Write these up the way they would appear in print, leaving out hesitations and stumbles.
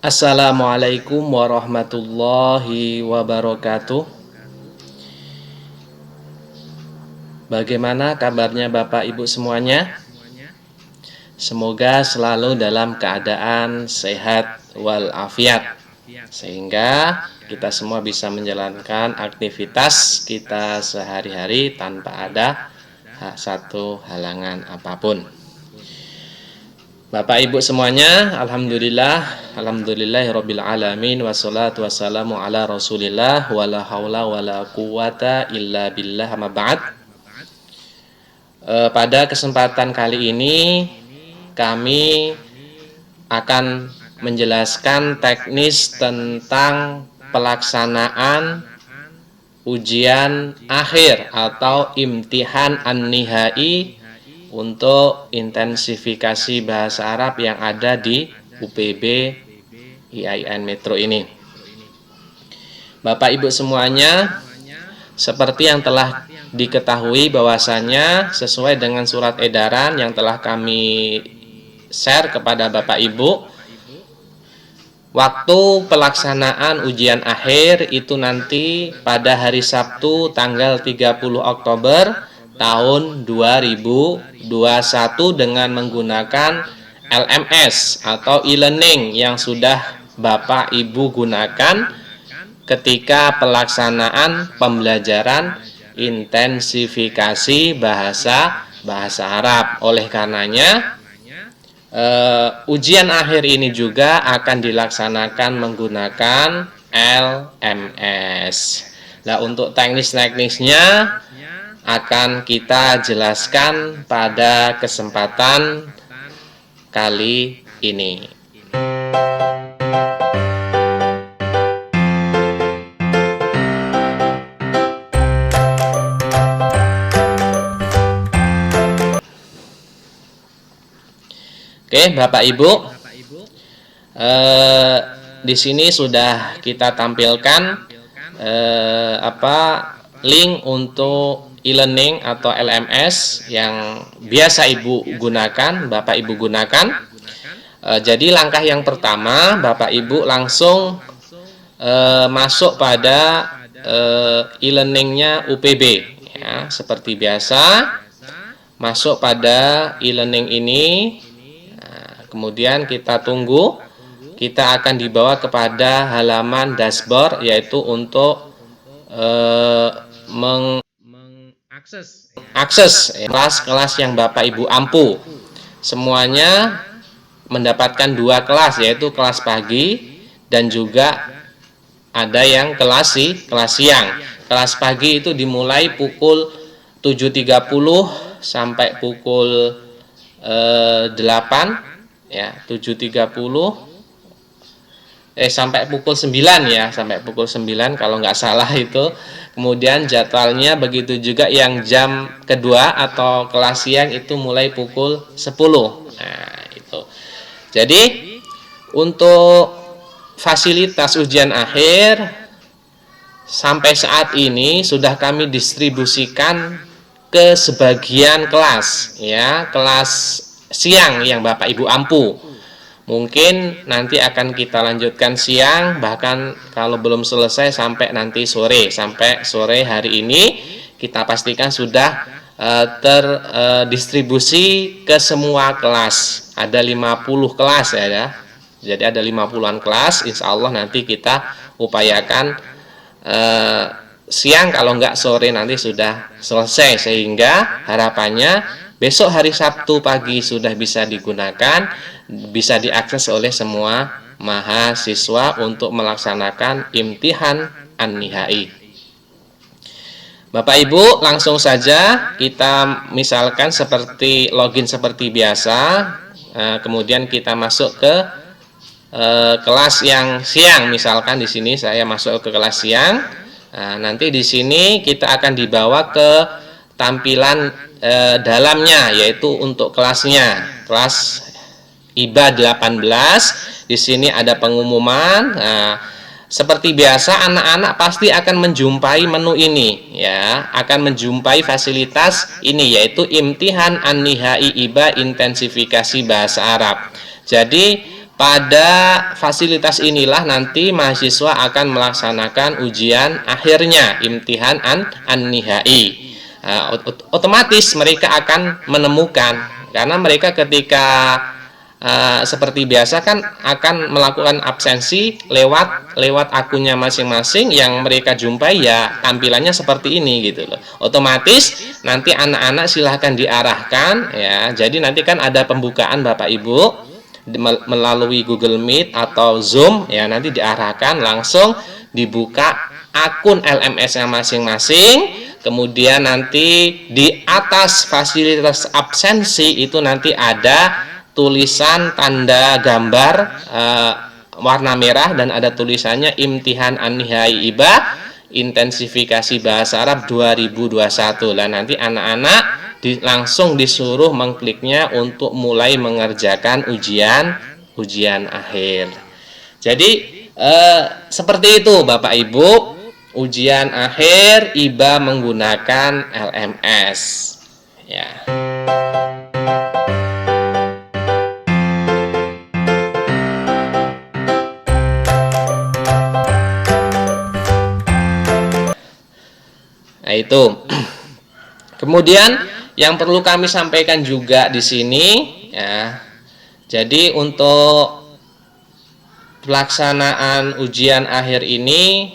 Assalamualaikum warahmatullahi wabarakatuh. Bagaimana kabarnya Bapak Ibu semuanya? Semoga selalu dalam keadaan sehat walafiat, sehingga kita semua bisa menjalankan aktivitas kita sehari-hari tanpa ada satu halangan apapun. Bapak Ibu semuanya, alhamdulillahirabbil alamin, wassalatu wassalamu ala Rasulillah wala haula wala quwata illa billah, amma ba'd. Pada kesempatan kali ini kami akan menjelaskan teknis tentang pelaksanaan ujian akhir atau imtihan an-nihai untuk intensifikasi bahasa Arab yang ada di UPB IAIN Metro ini. Bapak Ibu semuanya, seperti yang telah diketahui bahwasanya sesuai dengan surat edaran yang telah kami share kepada Bapak Ibu, waktu pelaksanaan ujian akhir itu nanti pada hari Sabtu tanggal 30 Oktober tahun 2021 dengan menggunakan LMS atau e-learning yang sudah Bapak Ibu gunakan ketika pelaksanaan pembelajaran intensifikasi bahasa Arab. Oleh karenanya ujian akhir ini juga akan dilaksanakan menggunakan LMS. Nah, untuk teknis-teknisnya akan kita jelaskan pada kesempatan kali ini. Oke, Bapak Ibu, di sini sudah kita tampilkan link untuk e-learning atau LMS yang biasa Ibu gunakan, Bapak Ibu gunakan. Jadi langkah yang pertama, Bapak Ibu langsung masuk pada e-learningnya UPB, ya, seperti biasa. Masuk pada e-learning ini, nah, kemudian kita tunggu. Kita akan dibawa kepada halaman dashboard, yaitu untuk akses kelas-kelas yang Bapak Ibu ampu. Semuanya mendapatkan dua kelas, yaitu kelas pagi dan juga ada yang kelas siang. Kelas pagi itu dimulai pukul 7.30 sampai pukul 8, ya, 7.30 sampai pukul 9, ya, sampai pukul 9 kalau nggak salah itu. Kemudian jadwalnya begitu juga yang jam kedua atau kelas siang itu mulai pukul 10. Nah, itu. Jadi untuk fasilitas ujian akhir sampai saat ini sudah kami distribusikan ke sebagian kelas, ya, kelas siang yang Bapak Ibu ampu. Mungkin nanti akan kita lanjutkan siang, bahkan kalau belum selesai sampai nanti sore, sampai sore hari ini kita pastikan sudah terdistribusi ke semua kelas. Ada 50 kelas, ya. Jadi ada 50-an kelas, insya Allah nanti kita upayakan siang, kalau enggak sore nanti sudah selesai, sehingga harapannya besok hari Sabtu pagi sudah bisa digunakan, bisa diakses oleh semua mahasiswa untuk melaksanakan imtihan an-nihai. Bapak Ibu, langsung saja kita misalkan seperti login seperti biasa, kemudian kita masuk ke kelas yang siang. Misalkan di sini saya masuk ke kelas siang. Nanti di sini kita akan dibawa ke tampilan dalamnya, yaitu untuk kelasnya, kelas IBA 18. Di sini ada pengumuman. Nah, seperti biasa anak-anak pasti akan menjumpai menu ini, ya, akan menjumpai fasilitas ini, yaitu imtihan an-nihai IBA intensifikasi bahasa Arab. Jadi pada fasilitas inilah nanti mahasiswa akan melaksanakan ujian akhirnya, imtihan an-nihai. Otomatis mereka akan menemukan, karena mereka ketika seperti biasa kan akan melakukan absensi lewat akunnya masing-masing, yang mereka jumpai ya tampilannya seperti ini gitu loh. Otomatis nanti anak-anak silahkan diarahkan ya. Jadi nanti kan ada pembukaan Bapak Ibu melalui Google Meet atau Zoom ya, nanti diarahkan langsung dibuka akun LMS-nya masing-masing. Kemudian nanti di atas fasilitas absensi itu nanti ada tulisan tanda gambar warna merah, dan ada tulisannya imtihan an-nihai IBA intensifikasi bahasa Arab 2021. Lah nanti anak-anak langsung disuruh mengkliknya untuk mulai mengerjakan ujian akhir. Jadi seperti itu Bapak Ibu, ujian akhir IBA menggunakan LMS ya. Nah, itu. Kemudian yang perlu kami sampaikan juga di sini ya. Jadi untuk pelaksanaan ujian akhir ini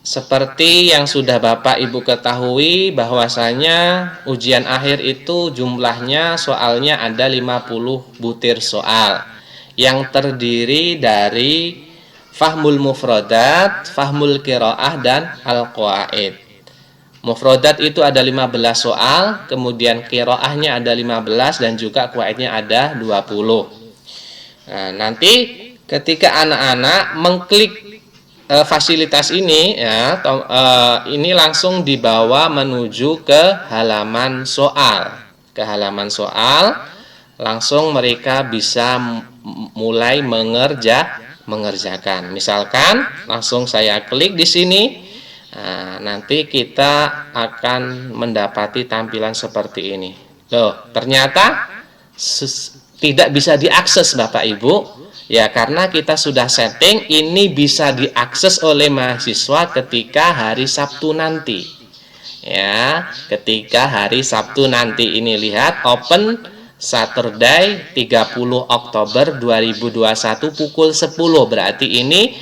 seperti yang sudah Bapak Ibu ketahui, bahwasanya ujian akhir itu jumlahnya soalnya ada 50 butir soal yang terdiri dari fahmul mufrodat, fahmul qiraah, dan al-qawaid. Mufrodat itu ada 15 soal, kemudian qiraahnya ada 15, dan juga qawaidnya ada 20. Nah, nanti ketika anak-anak mengklik fasilitas ini ya, ini langsung dibawa menuju ke halaman soal. Ke halaman soal, langsung mereka bisa mulai mengerjakan. Misalkan langsung saya klik di sini, nah, nanti kita akan mendapati tampilan seperti ini. Loh, ternyata tidak bisa diakses Bapak Ibu ya, karena kita sudah setting ini bisa diakses oleh mahasiswa ketika hari Sabtu nanti ya. Ketika hari Sabtu nanti ini, lihat open Saturday 30 Oktober 2021 pukul 10. Berarti ini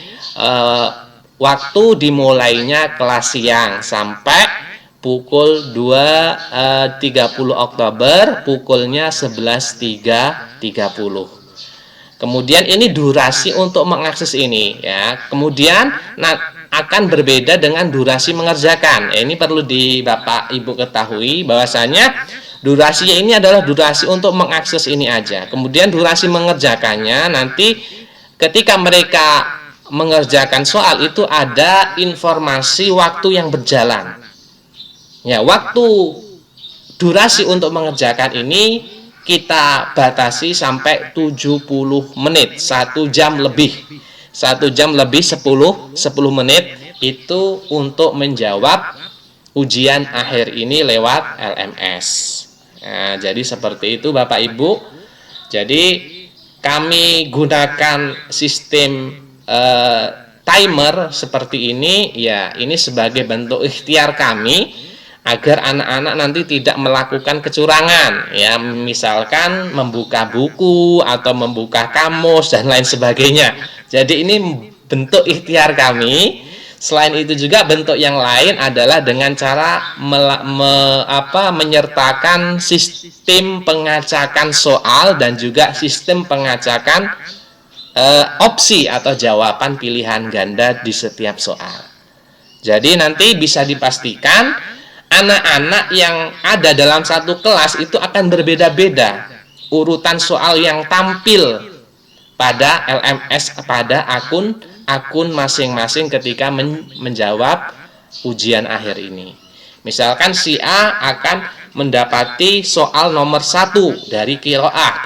waktu dimulainya kelas siang sampai pukul 30 Oktober pukulnya 11.30. Kemudian ini durasi untuk mengakses ini ya. Kemudian akan berbeda dengan durasi mengerjakan. Ini perlu Bapak Ibu ketahui bahwasanya durasinya ini adalah durasi untuk mengakses ini aja. Kemudian durasi mengerjakannya nanti ketika mereka mengerjakan soal itu ada informasi waktu yang berjalan. Ya, waktu durasi untuk mengerjakan ini kita batasi sampai 70 menit, 1 jam lebih. 1 jam lebih 10 menit itu untuk menjawab ujian akhir ini lewat LMS. Nah, jadi seperti itu Bapak Ibu. Jadi kami gunakan sistem timer seperti ini ya, ini sebagai bentuk ikhtiar kami agar anak-anak nanti tidak melakukan kecurangan ya, misalkan membuka buku atau membuka kamus dan lain sebagainya. Jadi ini bentuk ikhtiar kami. Selain itu juga bentuk yang lain adalah dengan cara menyertakan sistem pengacakan soal dan juga sistem pengacakan opsi atau jawaban pilihan ganda di setiap soal. Jadi nanti bisa dipastikan anak-anak yang ada dalam satu kelas itu akan berbeda-beda urutan soal yang tampil pada LMS, pada akun masing-masing ketika menjawab ujian akhir ini. Misalkan si A akan mendapati soal nomor 1 dari qiraah.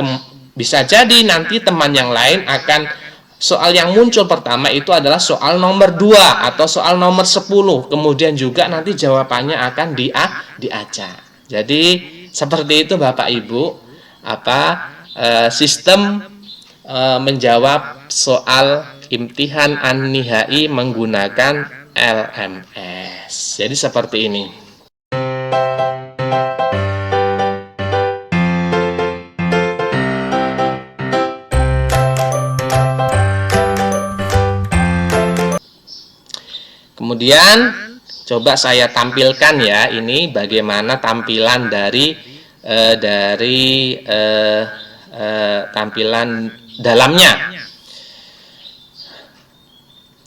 Bisa jadi nanti teman yang lain akan soal yang muncul pertama itu adalah soal nomor 2 atau soal nomor 10. Kemudian juga nanti jawabannya akan diacak. Jadi seperti itu Bapak Ibu sistem menjawab soal imtihan an-nihai menggunakan LMS. Jadi seperti ini. Kemudian coba saya tampilkan ya, ini bagaimana tampilan dari tampilan dalamnya.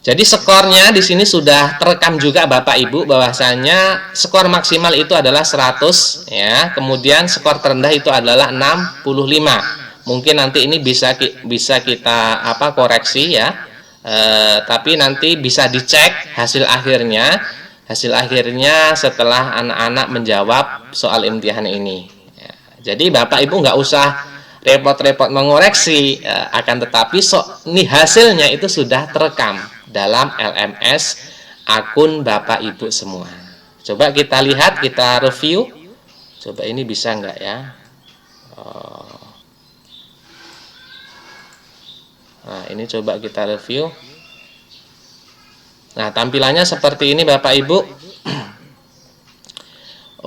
Jadi skornya di sini sudah terekam juga Bapak Ibu, bahwasanya skor maksimal itu adalah 100 ya. Kemudian skor terendah itu adalah 65. Mungkin nanti ini bisa kita koreksi ya. Tapi nanti bisa dicek hasil akhirnya setelah anak-anak menjawab soal imtihan ini ya. Jadi Bapak Ibu nggak usah repot-repot mengoreksi, akan tetapi ini hasilnya itu sudah terekam dalam LMS akun Bapak Ibu semua. Coba kita lihat, kita review. Coba ini bisa nggak ya? Nah, ini coba kita review. Nah, tampilannya seperti ini Bapak Ibu.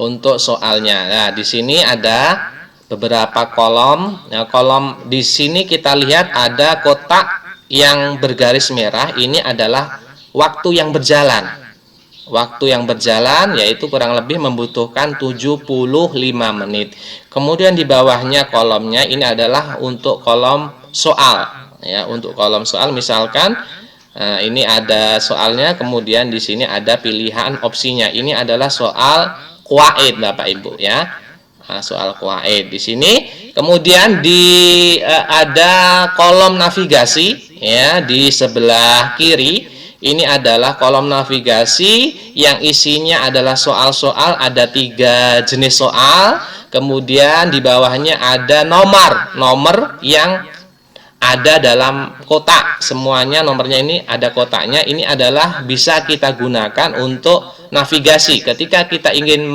Untuk soalnya. Nah, di sini ada beberapa kolom. Nah, kolom di sini kita lihat ada kotak yang bergaris merah. Ini adalah waktu yang berjalan. Waktu yang berjalan yaitu kurang lebih membutuhkan 75 menit. Kemudian di bawahnya kolomnya ini adalah untuk kolom soal. Ya, untuk kolom soal misalkan ini ada soalnya, kemudian di sini ada pilihan opsinya. Ini adalah soal qawaid Bapak Ibu ya. Soal qawaid di sini. Kemudian ada kolom navigasi ya di sebelah kiri. Ini adalah kolom navigasi yang isinya adalah soal-soal, ada 3 jenis soal. Kemudian di bawahnya ada nomor yang ada dalam kotak, semuanya nomornya ini ada kotaknya. Ini adalah bisa kita gunakan untuk navigasi ketika kita ingin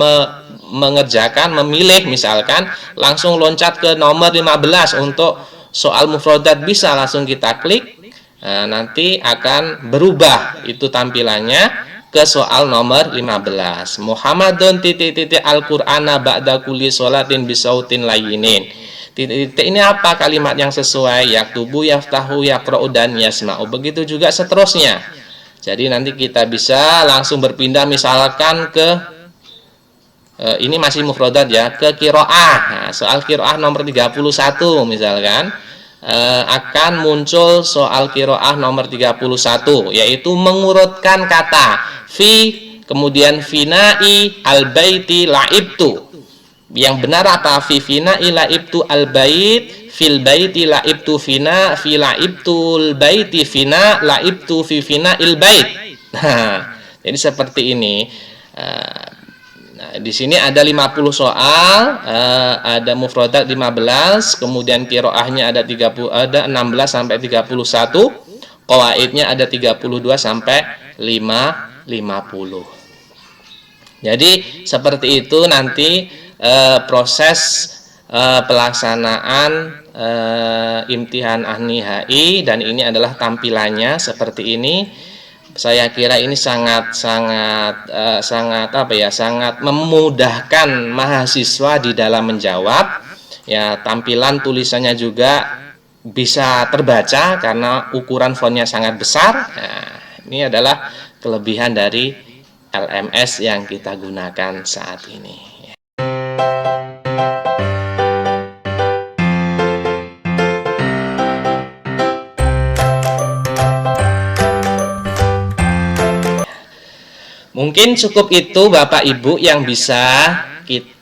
mengerjakan, memilih misalkan langsung loncat ke nomor 15 untuk soal mufradat, bisa langsung kita klik. Nanti akan berubah itu tampilannya ke soal nomor 15. Muhammadun Al-Qur'ana ba'da kulli sholatin bisautin layinin. Titik ini apa kalimat yang sesuai? Yaktubu, yaftahu, yaqra'u, dan yasma'u. Begitu juga seterusnya. Jadi nanti kita bisa langsung berpindah misalkan ke ini masih mufradat ya, ke qiraah. Nah, soal qiraah nomor 31 misalkan akan muncul soal qiraah nomor 31, yaitu mengurutkan kata fi, kemudian finai al-baiti la'ibtu. Yang benar apa? Fi fina'i la'ibtu al-bait, fil baiti la'ibtu fina, fi la'ibtul baiti fina, la'ibtu fi fina'il bait. Nah, jadi seperti ini. Nah, di sini ada 50 soal, ada mufradat 15, kemudian qiraahnya ada 16 sampai 31, qawaidnya ada 32 sampai 50. Jadi seperti itu nanti proses pelaksanaan imtihan an-nihai, dan ini adalah tampilannya seperti ini. Saya kira ini sangat memudahkan mahasiswa di dalam menjawab. Ya, tampilan tulisannya juga bisa terbaca karena ukuran fontnya sangat besar. Nah, ini adalah kelebihan dari LMS yang kita gunakan saat ini. Mungkin cukup itu Bapak Ibu yang bisa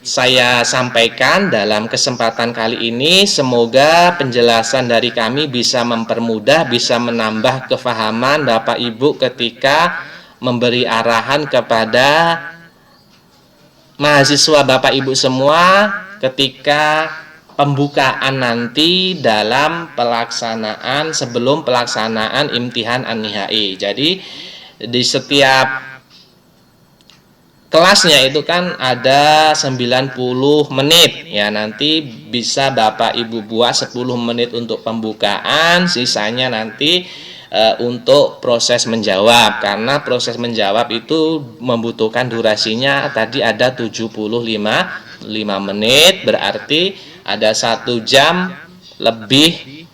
saya sampaikan dalam kesempatan kali ini. Semoga penjelasan dari kami bisa mempermudah, bisa menambah kefahaman Bapak Ibu ketika memberi arahan kepada mahasiswa Bapak Ibu semua ketika pembukaan nanti dalam pelaksanaan, sebelum pelaksanaan imtihan an-nihai. Jadi di setiap kelasnya itu kan ada 90 menit ya, nanti bisa Bapak Ibu buat 10 menit untuk pembukaan, sisanya nanti untuk proses menjawab, karena proses menjawab itu membutuhkan durasinya tadi ada 75 menit, berarti ada 1 jam lebih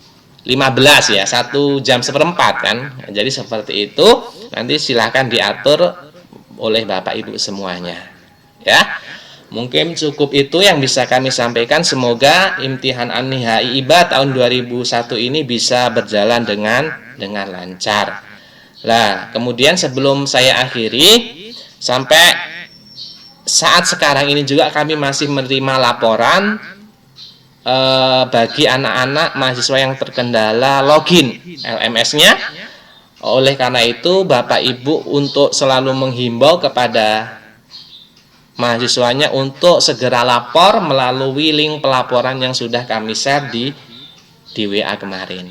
15 ya, 1 jam seperempat kan. Jadi seperti itu, nanti silahkan diatur oleh Bapak Ibu semuanya ya. Mungkin cukup itu yang bisa kami sampaikan. Semoga imtihan An-Nihai IBA tahun 2001 ini bisa berjalan dengan lancar. Nah, kemudian sebelum saya akhiri, sampai saat sekarang ini juga kami masih menerima laporan bagi anak-anak mahasiswa yang terkendala login LMS-nya. Oleh karena itu, Bapak Ibu untuk selalu menghimbau kepada mahasiswanya untuk segera lapor melalui link pelaporan yang sudah kami share di WA kemarin.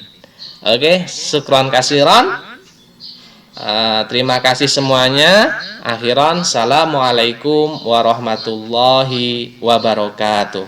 Oke, syukron kasiron. Terima kasih semuanya. Akhiran, assalamualaikum warahmatullahi wabarakatuh.